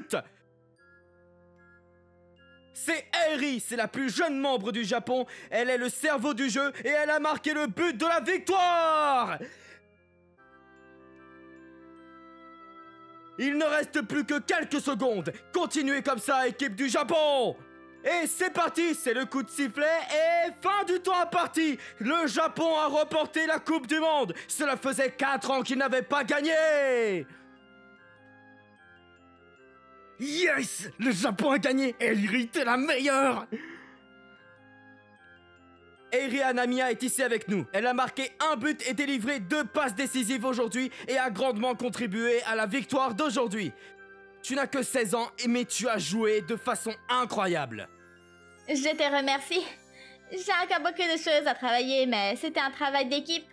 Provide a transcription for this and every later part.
but! C'est Airi, c'est la plus jeune membre du Japon. Elle est le cerveau du jeu et elle a marqué le but de la victoire! Il ne reste plus que quelques secondes. Continuez comme ça, équipe du Japon! Et c'est parti, c'est le coup de sifflet et fin du temps imparti. Le Japon a remporté la Coupe du Monde. Cela faisait 4 ans qu'il n'avait pas gagné. Yes! Le Japon a gagné. Airi, t'es la meilleure! Airi Hanamiya est ici avec nous. Elle a marqué un but et délivré 2 passes décisives aujourd'hui et a grandement contribué à la victoire d'aujourd'hui. Tu n'as que 16 ans, mais tu as joué de façon incroyable. Je te remercie. J'ai encore beaucoup de choses à travailler, mais c'était un travail d'équipe.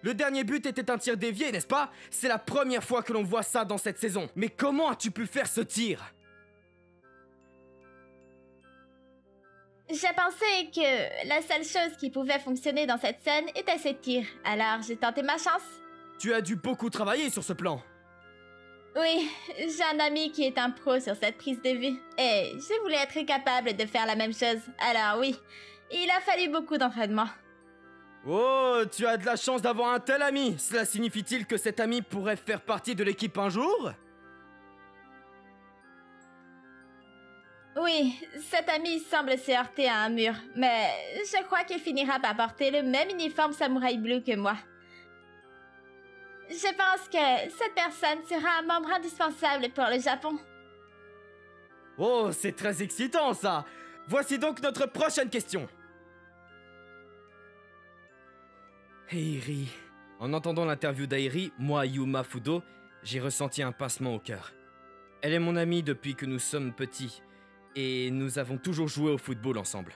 Le dernier but était un tir dévié, n'est-ce pas? C'est la première fois que l'on voit ça dans cette saison. Mais comment as-tu pu faire ce tir? J'ai pensé que la seule chose qui pouvait fonctionner dans cette scène était ce tir. Alors j'ai tenté ma chance. Tu as dû beaucoup travailler sur ce plan. Oui, j'ai un ami qui est un pro sur cette prise de vue. Et je voulais être capable de faire la même chose. Alors oui, il a fallu beaucoup d'entraînement. Oh, tu as de la chance d'avoir un tel ami. Cela signifie-t-il que cet ami pourrait faire partie de l'équipe un jour? Oui, cet ami semble se heurter à un mur, mais je crois qu'il finira par porter le même uniforme samouraï bleu que moi. Je pense que cette personne sera un membre indispensable pour le Japon. Oh, c'est très excitant ça. Voici donc notre prochaine question. Airi. En entendant l'interview d'Airi, moi, Yuma Fudo, j'ai ressenti un pincement au cœur. Elle est mon amie depuis que nous sommes petits, et nous avons toujours joué au football ensemble.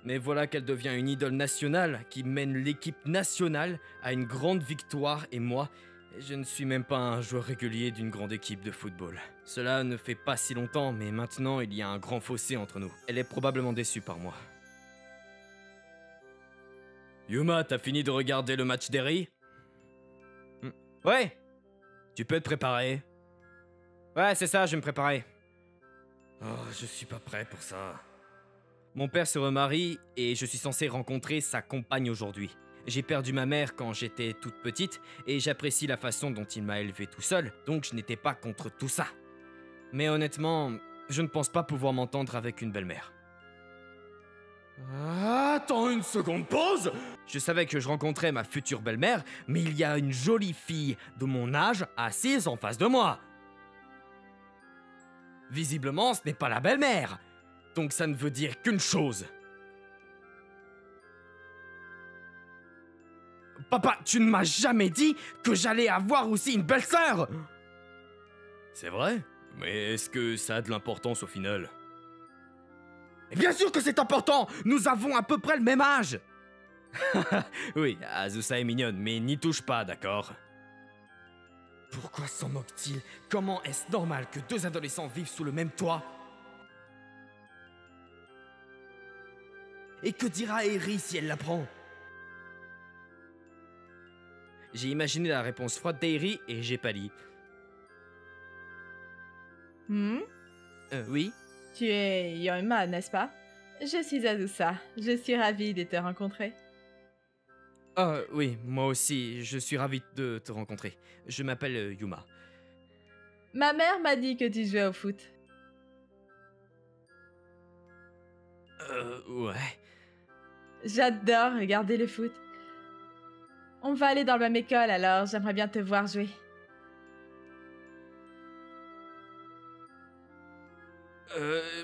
Mais voilà qu'elle devient une idole nationale qui mène l'équipe nationale à une grande victoire et moi, je ne suis même pas un joueur régulier d'une grande équipe de football. Cela ne fait pas si longtemps, mais maintenant il y a un grand fossé entre nous. Elle est probablement déçue par moi. Yuma, t'as fini de regarder le match d'Airi? Ouais. Tu peux te préparer. Ouais, c'est ça, je vais me préparer. Oh, je suis pas prêt pour ça. Mon père se remarie et je suis censé rencontrer sa compagne aujourd'hui. J'ai perdu ma mère quand j'étais toute petite et j'apprécie la façon dont il m'a élevé tout seul, donc je n'étais pas contre tout ça. Mais honnêtement, je ne pense pas pouvoir m'entendre avec une belle-mère. Attends une seconde, pause! Je savais que je rencontrais ma future belle-mère, mais il y a une jolie fille de mon âge assise en face de moi. Visiblement, ce n'est pas la belle-mère. Donc ça ne veut dire qu'une chose. Papa, tu ne m'as jamais dit que j'allais avoir aussi une belle-sœur! C'est vrai? Mais est-ce que ça a de l'importance au final? Et bien sûr que c'est important! Nous avons à peu près le même âge! Oui, Azusa est mignonne, mais n'y touche pas, d'accord? Pourquoi s'en moque-t-il? Comment est-ce normal que 2 adolescents vivent sous le même toit? Et que dira Airi si elle l'apprend? J'ai imaginé la réponse froide d'Airi et j'ai pâli. Oui? Tu es Yuma, n'est-ce pas? Je suis Azusa. Je suis ravie de te rencontrer. Ah oui, moi aussi, je suis ravi de te rencontrer. Je m'appelle Yuma. Ma mère m'a dit que tu jouais au foot. Ouais. J'adore regarder le foot. On va aller dans la même école, alors j'aimerais bien te voir jouer.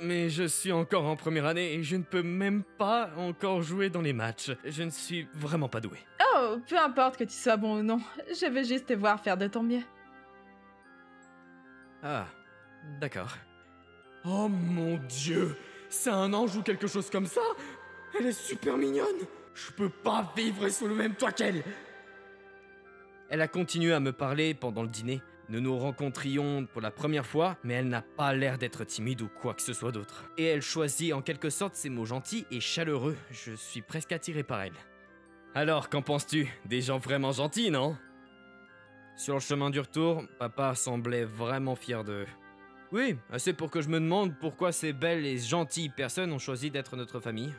Mais je suis encore en première année et je ne peux même pas encore jouer dans les matchs. Je ne suis vraiment pas doué. Oh, peu importe que tu sois bon ou non, je veux juste te voir faire de ton mieux. Ah, d'accord. Oh mon Dieu! C'est un ange ou quelque chose comme ça? Elle est super mignonne! Je peux pas vivre sous le même toit qu'elle! Elle a continué à me parler pendant le dîner. Nous nous rencontrions pour la première fois, mais elle n'a pas l'air d'être timide ou quoi que ce soit d'autre. Et elle choisit en quelque sorte ses mots gentils et chaleureux. Je suis presque attiré par elle. Alors, qu'en penses-tu? Des gens vraiment gentils, non? Sur le chemin du retour, papa semblait vraiment fier d'eux. Oui, assez pour que je me demande pourquoi ces belles et gentilles personnes ont choisi d'être notre famille.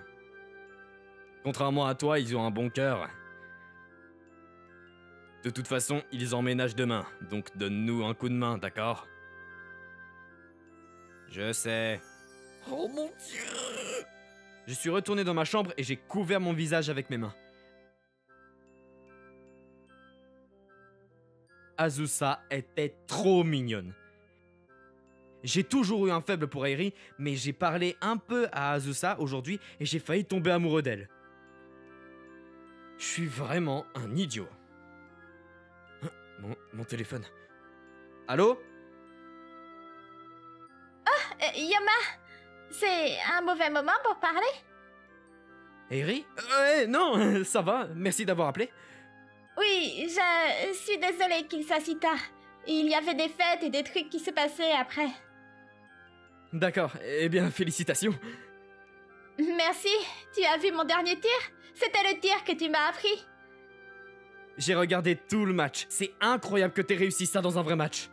Contrairement à toi, ils ont un bon cœur. De toute façon, ils emménagent demain, donc donne-nous un coup de main, d'accord? Je sais. Oh mon Dieu! Je suis retourné dans ma chambre et j'ai couvert mon visage avec mes mains. Azusa était trop mignonne. J'ai toujours eu un faible pour Airi, mais j'ai parlé un peu à Azusa aujourd'hui et j'ai failli tomber amoureux d'elle. Je suis vraiment un idiot. Mon téléphone. Allô? Yoma, c'est un mauvais moment pour parler? Airi? Non, ça va, merci d'avoir appelé. Oui, je suis désolée qu'il soit si tard. Il y avait des fêtes et des trucs qui se passaient après. D'accord, eh bien, félicitations. Merci, tu as vu mon dernier tir? C'était le tir que tu m'as appris. J'ai regardé tout le match. C'est incroyable que t'aies réussi ça dans un vrai match.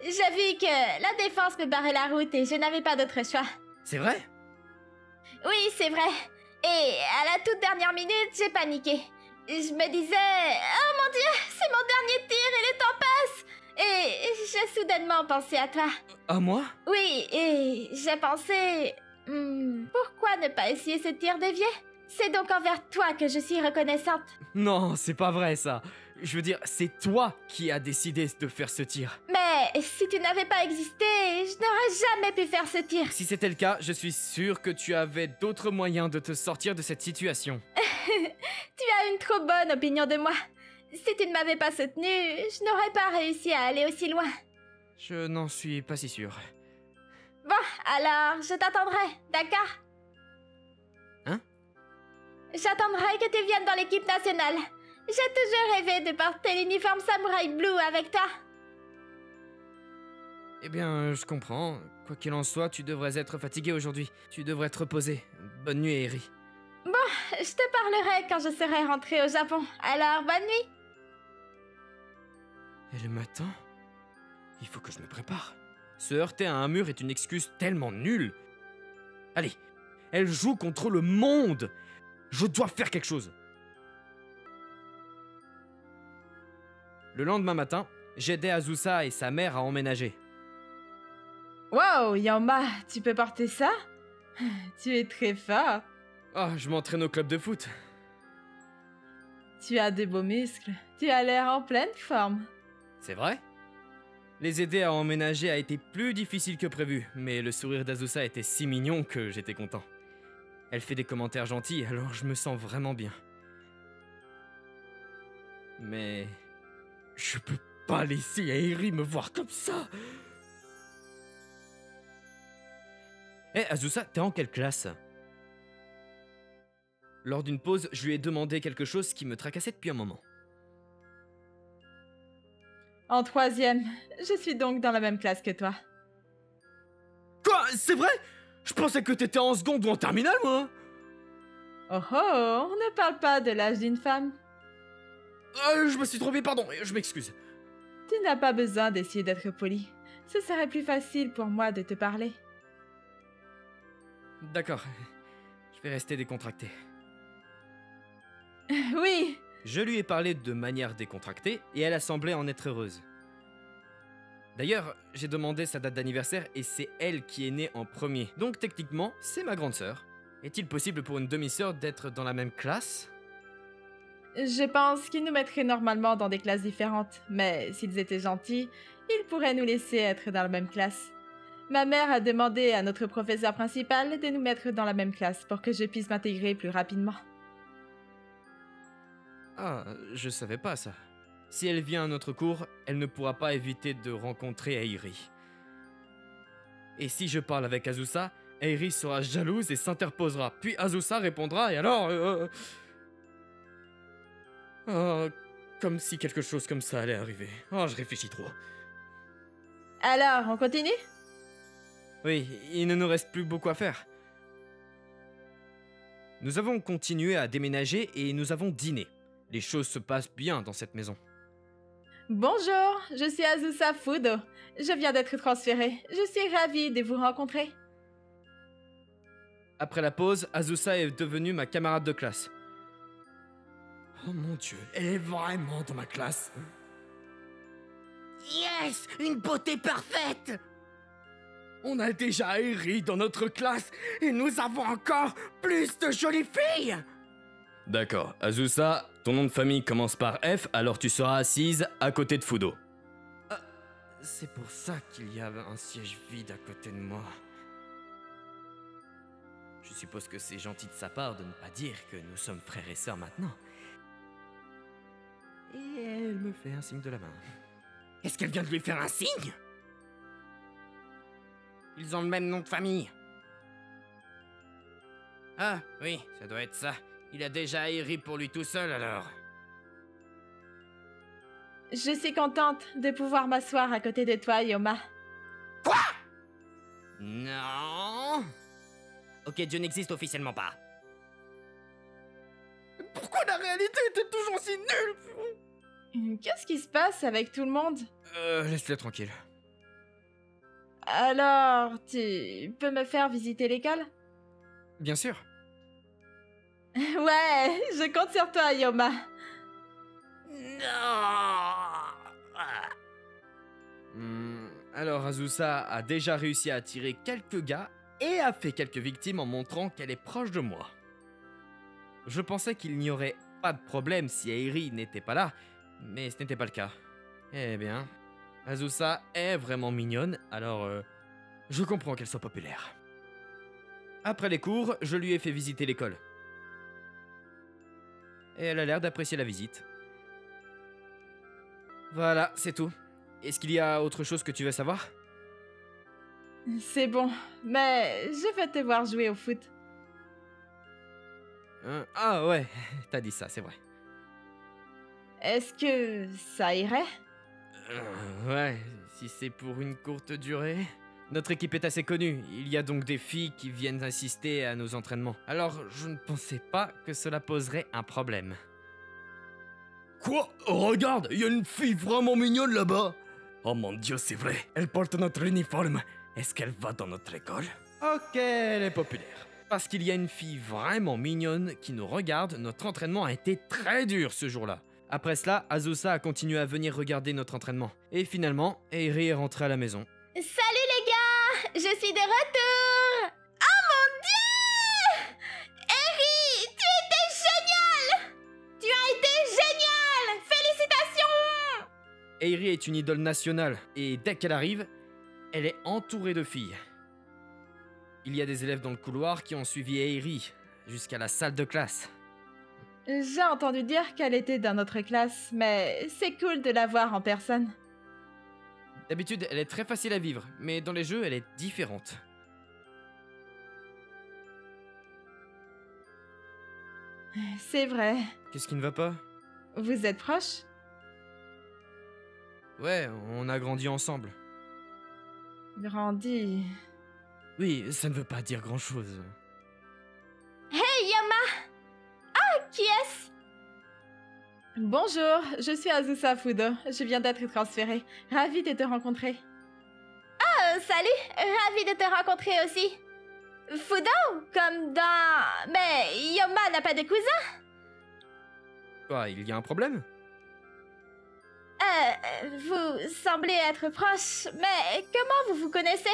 J'ai vu que la défense me barrait la route et je n'avais pas d'autre choix. C'est vrai? Oui, c'est vrai. Et à la toute dernière minute, j'ai paniqué. Je me disais, oh mon Dieu, c'est mon dernier tir et le temps passe. Et j'ai soudainement pensé à toi. À moi? Oui, et j'ai pensé, pourquoi ne pas essayer ce tir dévié? C'est donc envers toi que je suis reconnaissante. Non, c'est pas vrai ça. Je veux dire, c'est toi qui as décidé de faire ce tir. Mais si tu n'avais pas existé, je n'aurais jamais pu faire ce tir. Si c'était le cas, je suis sûr que tu avais d'autres moyens de te sortir de cette situation. Tu as une trop bonne opinion de moi. Si tu ne m'avais pas soutenue, je n'aurais pas réussi à aller aussi loin. Je n'en suis pas si sûr. Bon, alors je t'attendrai, d'accord? Hein? J'attendrai que tu viennes dans l'équipe nationale. J'ai toujours rêvé de porter l'uniforme Samouraï Blue avec toi. Eh bien, je comprends. Quoi qu'il en soit, tu devrais être fatigué aujourd'hui. Tu devrais te reposer. Bonne nuit, Eri. Je te parlerai quand je serai rentrée au Japon. Alors, bonne nuit. Et le matin? Il faut que je me prépare. Se heurter à un mur est une excuse tellement nulle. Allez, elle joue contre le monde. Je dois faire quelque chose. Le lendemain matin, j'aidais Azusa et sa mère à emménager. Wow, Yama, tu peux porter ça? Tu es très fort. Ah, je m'entraîne au club de foot. Tu as de beaux muscles. Tu as l'air en pleine forme. C'est vrai? Les aider à emménager a été plus difficile que prévu, mais le sourire d'Azusa était si mignon que j'étais content. Elle fait des commentaires gentils, alors je me sens vraiment bien. Mais... je peux pas laisser Airi me voir comme ça. Hé, Azusa, t'es en quelle classe? Lors d'une pause, je lui ai demandé quelque chose qui me tracassait depuis un moment. En 3e, je suis donc dans la même classe que toi. Quoi? C'est vrai? Je pensais que t'étais en seconde ou en terminale, moi. Oh oh, on ne parle pas de l'âge d'une femme. Je me suis trompé, pardon, je m'excuse. Tu n'as pas besoin d'essayer d'être poli. Ce serait plus facile pour moi de te parler. D'accord, je vais rester décontracté. Oui, Je lui ai parlé de manière décontractée et elle a semblé en être heureuse. D'ailleurs, j'ai demandé sa date d'anniversaire et c'est elle qui est née en premier. Donc techniquement, c'est ma grande sœur. Est-il possible pour une demi-sœur d'être dans la même classe? je pense qu'ils nous mettraient normalement dans des classes différentes, mais s'ils étaient gentils, ils pourraient nous laisser être dans la même classe. Ma mère a demandé à notre professeur principal de nous mettre dans la même classe pour que je puisse m'intégrer plus rapidement. Ah, je savais pas ça. Si elle vient à notre cours, elle ne pourra pas éviter de rencontrer Airi. Et si je parle avec Azusa, Airi sera jalouse et s'interposera. Puis Azusa répondra et alors... comme si quelque chose comme ça allait arriver. Oh, je réfléchis trop. Alors, on continue? Oui, il ne nous reste plus beaucoup à faire. Nous avons continué à déménager et nous avons dîné. Les choses se passent bien dans cette maison. Bonjour, je suis Azusa Fudo. Je viens d'être transférée. Je suis ravie de vous rencontrer. Après la pause, Azusa est devenue ma camarade de classe. Oh mon Dieu, elle est vraiment dans ma classe. Yes! Une beauté parfaite! On a déjà Eri dans notre classe et nous avons encore plus de jolies filles. D'accord, Azusa, ton nom de famille commence par F, alors tu seras assise à côté de Fudo. C'est pour ça qu'il y a un siège vide à côté de moi. Je suppose que c'est gentil de sa part de ne pas dire que nous sommes frères et sœurs maintenant. Et elle me fait un signe de la main. Est-ce qu'elle vient de lui faire un signe? Ils ont le même nom de famille. Ah, oui, ça doit être ça. Il a déjà Eri pour lui tout seul, alors. Je suis contente de pouvoir m'asseoir à côté de toi, Yoma. Non. Ok, Dieu n'existe officiellement pas. Pourquoi la réalité était toujours si nulle? Qu'est-ce qui se passe avec tout le monde? Laisse-le tranquille. Alors, tu peux me faire visiter l'école? Bien sûr. Ouais, je compte sur toi, Yoma. Alors Azusa a déjà réussi à attirer quelques gars et a fait quelques victimes en montrant qu'elle est proche de moi. Je pensais qu'il n'y aurait pas de problème si Eri n'était pas là, mais ce n'était pas le cas. Eh bien, Azusa est vraiment mignonne, alors je comprends qu'elle soit populaire. Après les cours, je lui ai fait visiter l'école. Et elle a l'air d'apprécier la visite. Voilà, c'est tout. Est-ce qu'il y a autre chose que tu veux savoir? C'est bon, mais je vais te voir jouer au foot. Ah ouais, t'as dit ça, c'est vrai. Est-ce que ça irait? Ouais, si c'est pour une courte durée. Notre équipe est assez connue, il y a donc des filles qui viennent assister à nos entraînements. Alors, je ne pensais pas que cela poserait un problème. Quoi? Regarde, il y a une fille vraiment mignonne là-bas. Oh mon Dieu, c'est vrai. Elle porte notre uniforme. Est-ce qu'elle va dans notre école? Ok, elle est populaire. Parce qu'il y a une fille vraiment mignonne qui nous regarde, notre entraînement a été très dur ce jour-là. Après cela, Azusa a continué à venir regarder notre entraînement. Et finalement, Eri est rentrée à la maison. Salut les gars! Je suis de retour! Oh mon Dieu! Eri, tu étais génial! Tu as été génial! Félicitations! Eri est une idole nationale, et dès qu'elle arrive, elle est entourée de filles. Il y a des élèves dans le couloir qui ont suivi Eri jusqu'à la salle de classe. J'ai entendu dire qu'elle était dans notre classe, mais c'est cool de la voir en personne. D'habitude, elle est très facile à vivre, mais dans les jeux, elle est différente. C'est vrai. Qu'est-ce qui ne va pas? Vous êtes proches? Ouais, on a grandi ensemble. Grandi... Oui, ça ne veut pas dire grand-chose. Hey Yoma! Ah, qui est-ce? Bonjour, je suis Azusa Fudo. Je viens d'être transférée. Ravie de te rencontrer. Salut! Ravie de te rencontrer aussi. Fudo? Comme dans... Mais Yoma n'a pas de cousin? Quoi, il y a un problème? Vous semblez être proches, mais comment vous vous connaissez?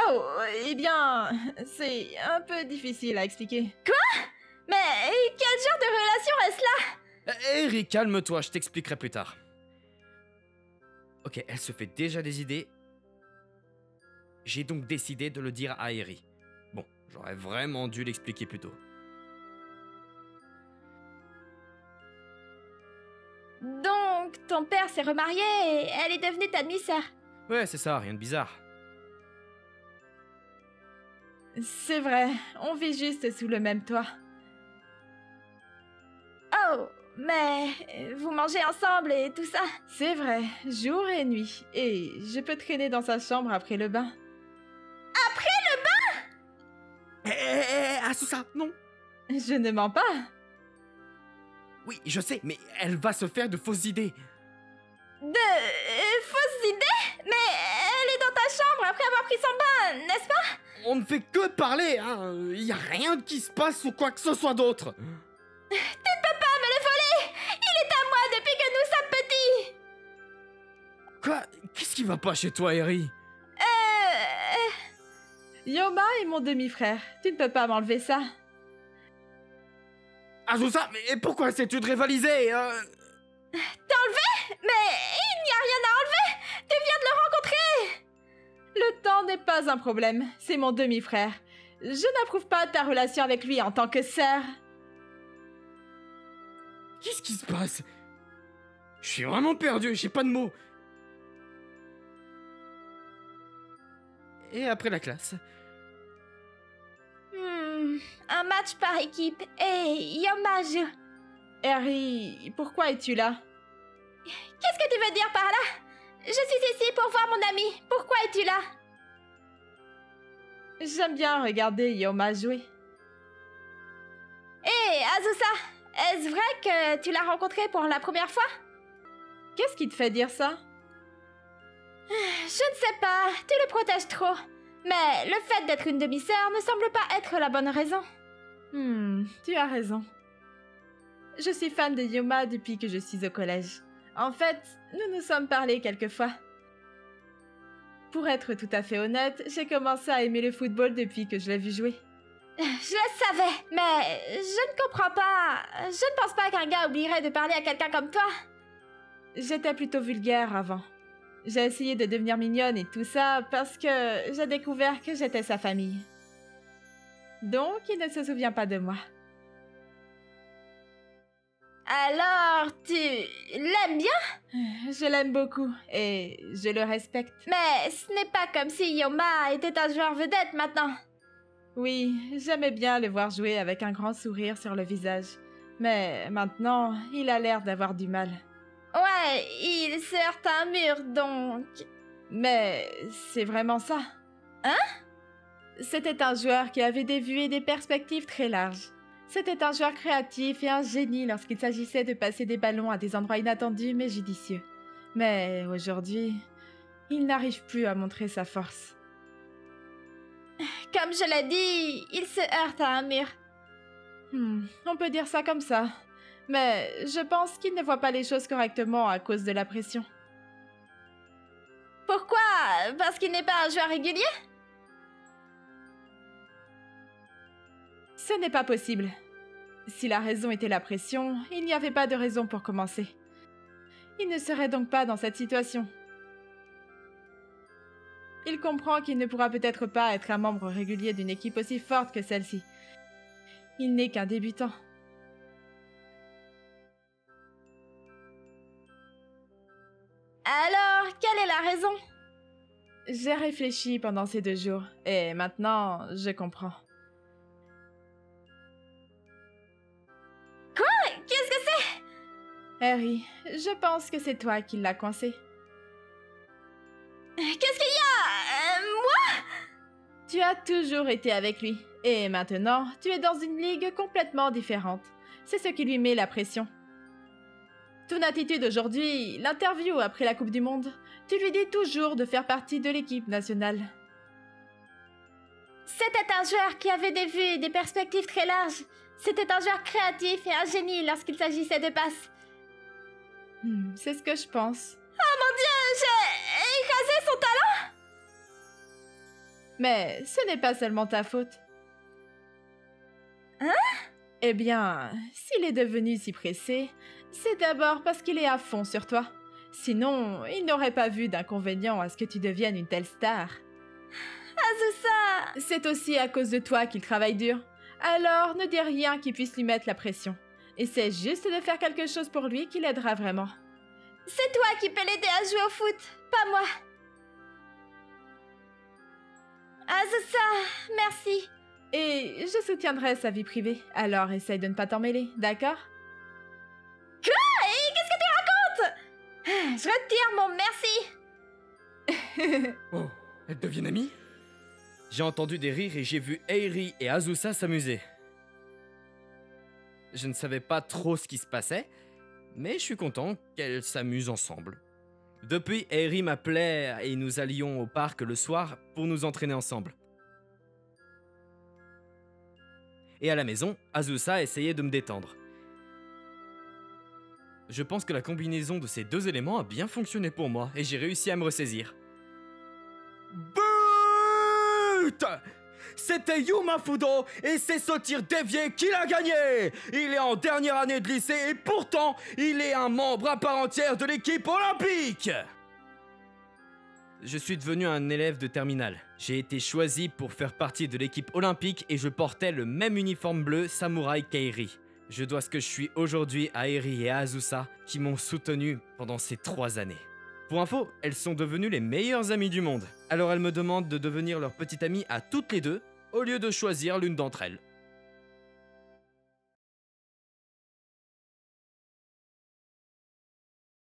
Oh, eh bien, c'est un peu difficile à expliquer. Mais quel genre de relation est-ce là? Eri, calme-toi, je t'expliquerai plus tard. Ok, elle se fait déjà des idées. J'ai donc décidé de le dire à Eri. Bon, j'aurais vraiment dû l'expliquer plus tôt. Donc, ton père s'est remarié et elle est devenue ta demi-sœur. Ouais, c'est ça, rien de bizarre. C'est vrai, on vit juste sous le même toit. Oh, mais vous mangez ensemble et tout ça. C'est vrai, jour et nuit. Et je peux traîner dans sa chambre après le bain. Azusa, non. Je ne mens pas. Oui, je sais, mais elle va se faire de fausses idées. fausses idées? Mais elle est dans ta chambre après avoir pris son bain, n'est-ce pas? On ne fait que parler, hein. Y a rien qui se passe ou quoi que ce soit d'autre. Tu ne peux pas me le voler! Il est à moi depuis que nous sommes petits! Quoi? Qu'est-ce qui va pas chez toi, Eri? Yoma est mon demi-frère. Tu ne peux pas m'enlever ça. Azusa, mais pourquoi essaies-tu de rivaliser? T'enlever? Mais il n'y a rien à enlever! Tu viens de le rencontrer! Le temps n'est pas un problème. C'est mon demi-frère. Je n'approuve pas ta relation avec lui en tant que sœur. Qu'est-ce qui se passe? Je suis vraiment perdu, j'ai pas de mots. Et après la classe? Un match par équipe. Et Yoma joue. Eri, pourquoi es-tu là? Qu'est-ce que tu veux dire par là? Je suis ici pour voir mon ami. Pourquoi es-tu là? J'aime bien regarder Yoma jouer. Hé, Azusa, est-ce vrai que tu l'as rencontré pour la première fois? Qu'est-ce qui te fait dire ça? Je ne sais pas, tu le protèges trop. Mais le fait d'être une demi-sœur ne semble pas être la bonne raison. Tu as raison. Je suis fan de Yoma depuis que je suis au collège. En fait, nous nous sommes parlé quelques fois. Pour être tout à fait honnête, j'ai commencé à aimer le football depuis que je l'ai vu jouer. Je le savais, mais je ne comprends pas. Je ne pense pas qu'un gars oublierait de parler à quelqu'un comme toi. J'étais plutôt vulgaire avant. J'ai essayé de devenir mignonne et tout ça parce que j'ai découvert que j'étais sa famille. Donc, il ne se souvient pas de moi. Alors, tu l'aimes bien? Je l'aime beaucoup et je le respecte. Mais ce n'est pas comme si Yoma était un joueur vedette maintenant. Oui, j'aimais bien le voir jouer avec un grand sourire sur le visage. Mais maintenant, il a l'air d'avoir du mal. Ouais, il se heurte à un mur, donc... Mais c'est vraiment ça. Hein? C'était un joueur qui avait des vues et des perspectives très larges. C'était un joueur créatif et un génie lorsqu'il s'agissait de passer des ballons à des endroits inattendus mais judicieux. Mais aujourd'hui, il n'arrive plus à montrer sa force. Comme je l'ai dit, il se heurte à un mur. On peut dire ça comme ça. Mais je pense qu'il ne voit pas les choses correctement à cause de la pression. Pourquoi? Parce qu'il n'est pas un joueur régulier? Ce n'est pas possible. Si la raison était la pression, il n'y avait pas de raison pour commencer. Il ne serait donc pas dans cette situation. Il comprend qu'il ne pourra peut-être pas être un membre régulier d'une équipe aussi forte que celle-ci. Il n'est qu'un débutant. Alors, quelle est la raison? J'ai réfléchi pendant ces 2 jours, et maintenant, je comprends. Quoi? Qu'est-ce que c'est? Harry, je pense que c'est toi qui l'as coincé. Qu'est-ce qu'il y a? Moi? Tu as toujours été avec lui, et maintenant, tu es dans une ligue complètement différente. C'est ce qui lui met la pression. Ton attitude aujourd'hui, l'interview après la Coupe du Monde, tu lui dis toujours de faire partie de l'équipe nationale. C'était un joueur qui avait des vues et des perspectives très larges. C'était un joueur créatif et un génie lorsqu'il s'agissait de passes. C'est ce que je pense. Oh mon Dieu, j'ai écrasé son talent! Mais ce n'est pas seulement ta faute. Hein? Eh bien, s'il est devenu si pressé, c'est d'abord parce qu'il est à fond sur toi. Sinon, il n'aurait pas vu d'inconvénient à ce que tu deviennes une telle star. Azusa! C'est aussi à cause de toi qu'il travaille dur. Alors, ne dis rien qui puisse lui mettre la pression. Essaie juste de faire quelque chose pour lui qui l'aidera vraiment. C'est toi qui peux l'aider à jouer au foot, pas moi. Azusa, merci. Et je soutiendrai sa vie privée, alors essaye de ne pas t'en mêler, d'accord? Quoi? Et qu'est-ce que tu racontes? Je retire mon merci. Oh, elles deviennent amies? J'ai entendu des rires et j'ai vu Eiri et Azusa s'amuser. Je ne savais pas trop ce qui se passait, mais je suis content qu'elles s'amusent ensemble. Depuis, Airi m'appelait et nous allions au parc le soir pour nous entraîner ensemble. Et à la maison, Azusa essayait de me détendre. Je pense que la combinaison de ces deux éléments a bien fonctionné pour moi et j'ai réussi à me ressaisir. But! C'était Yuma Fudo et c'est ce tir dévié qui l'a gagné. Il est en dernière année de lycée et pourtant, il est un membre à part entière de l'équipe olympique. Je suis devenu un élève de terminale. J'ai été choisi pour faire partie de l'équipe olympique et je portais le même uniforme bleu samouraï qu'Airi. Je dois ce que je suis aujourd'hui à Airi et à Azusa qui m'ont soutenu pendant ces 3 années. Pour info, elles sont devenues les meilleures amies du monde. Alors elles me demandent de devenir leur petite amie à toutes les deux, au lieu de choisir l'une d'entre elles.